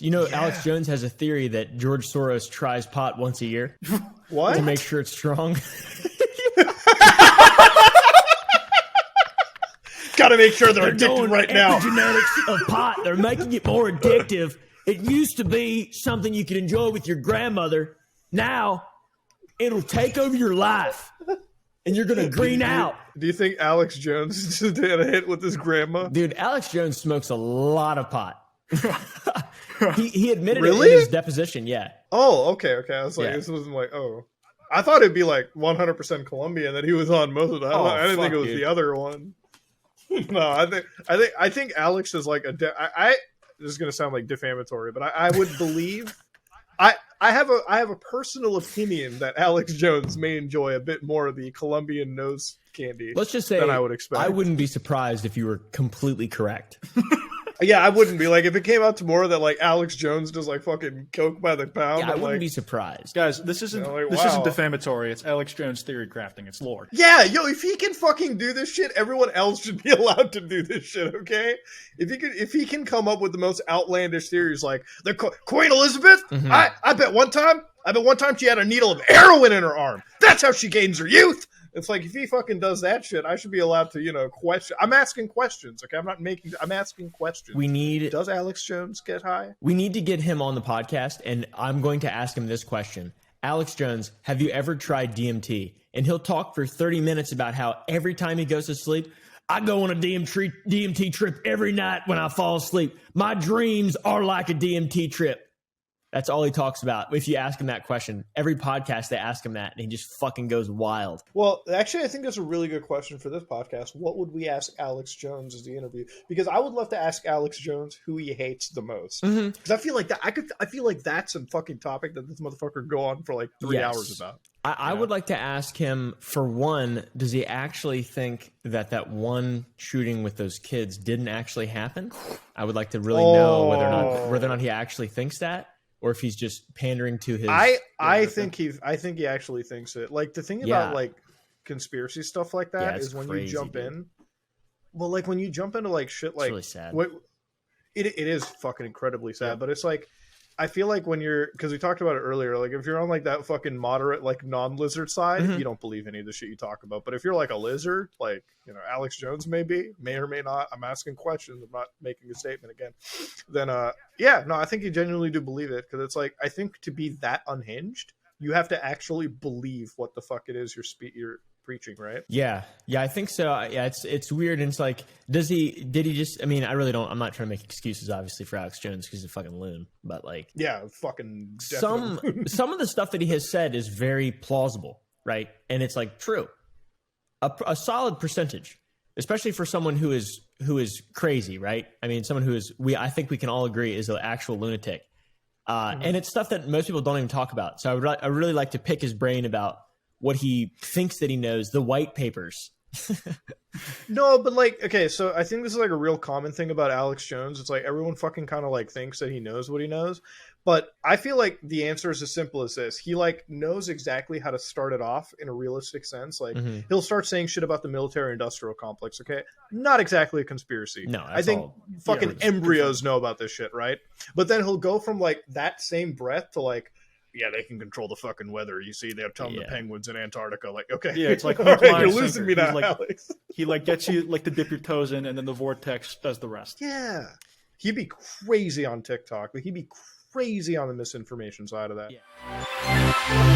You know, Alex Jones has a theory that George Soros tries pot once a year. What? To make sure it's strong. Gotta make sure they're addicted right now. Epigenetics of pot. They're making it more addictive. It used to be something you could enjoy with your grandmother. Now, it'll take over your life. And you're going to green out. Do you think Alex Jones did a hit with his grandma? Dude, Alex Jones smokes a lot of pot. he admitted Really? it in his deposition, yeah. Oh, okay. I was like, this wasn't like, oh. I thought it'd be like 100% Colombian that he was on most of that. I didn't think it was the other one. No, I think Alex is like this is gonna sound like defamatory, but I would believe I have a personal opinion that Alex Jones may enjoy a bit more of the Colombian nose candy. Let's just say than I would expect. I wouldn't be surprised if you were completely correct. Yeah, I wouldn't be. Like, if it came out tomorrow that, like, Alex Jones does, like, fucking coke by the pound. Yeah, I wouldn't like, be surprised. Guys, this isn't this isn't defamatory. It's Alex Jones theory crafting. It's lore. Yeah, yo, if he can fucking do this shit, everyone else should be allowed to do this shit, okay? If he can come up with the most outlandish theories, like, the Queen Elizabeth, I bet one time she had a needle of heroin in her arm. That's how she gains her youth. It's like, if he fucking does that shit, I should be allowed to, question. I'm asking questions, okay? I'm asking questions. Does Alex Jones get high? We need to get him on the podcast, and I'm going to ask him this question. Alex Jones, have you ever tried DMT? And he'll talk for 30 minutes about how every time he goes to sleep, I go on a DMT trip every night when I fall asleep. My dreams are like a DMT trip. That's all he talks about. If you ask him that question, every podcast they ask him that, and he just fucking goes wild. Well, actually, I think that's a really good question for this podcast. What would we ask Alex Jones as the interview? Because I would love to ask Alex Jones who he hates the most. Because I feel like that. I feel like that's a fucking topic that this motherfucker could go on for like 3 hours about. I would like to ask him, for one, does he actually think that one shooting with those kids didn't actually happen? I would like to really know whether or not he actually thinks that. Or if he's just pandering to his. I think he actually thinks it. Like, the thing about like conspiracy stuff like that is when crazy, you jump in. Well, like when you jump into like shit, like really sad. It is fucking incredibly sad, but it's like, I feel like when you're, because we talked about it earlier, like if you're on like that fucking moderate, like non-lizard side, you don't believe any of the shit you talk about. But if you're like a lizard, like, Alex Jones may or may not, I'm asking questions, I'm not making a statement again, then I think you genuinely do believe it. Because it's like, I think to be that unhinged, you have to actually believe what the fuck it is you're preaching, right? Yeah, I think so. Yeah, it's weird. And it's like, did he just, I mean, I really don't, I'm not trying to make excuses, obviously, for Alex Jones because he's a fucking loon. But like, yeah, fucking some of the stuff that he has said is very plausible, right? And it's like true. A solid percentage, especially for someone who is crazy, right? I mean, someone who is, I think we can all agree is an actual lunatic. And it's stuff that most people don't even talk about. So I really like to pick his brain about what he thinks that he knows, the white papers. No, but like, okay, so I think this is like a real common thing about Alex Jones. It's like everyone fucking kind of like thinks that he knows what he knows. But I feel like the answer is as simple as this. He like knows exactly how to start it off in a realistic sense. Like he'll start saying shit about the military industrial complex. Okay. Not exactly a conspiracy. No, I think fucking embryos know about this shit, right? But then he'll go from like that same breath to like, yeah, they can control the fucking weather. You see, they're telling the penguins in Antarctica, like, okay, yeah, it's like, all right, you're losing me now, like, Alex. He like gets you like to dip your toes in, and then the vortex does the rest. Yeah, he'd be crazy on TikTok, but he'd be crazy on the misinformation side of that. Yeah.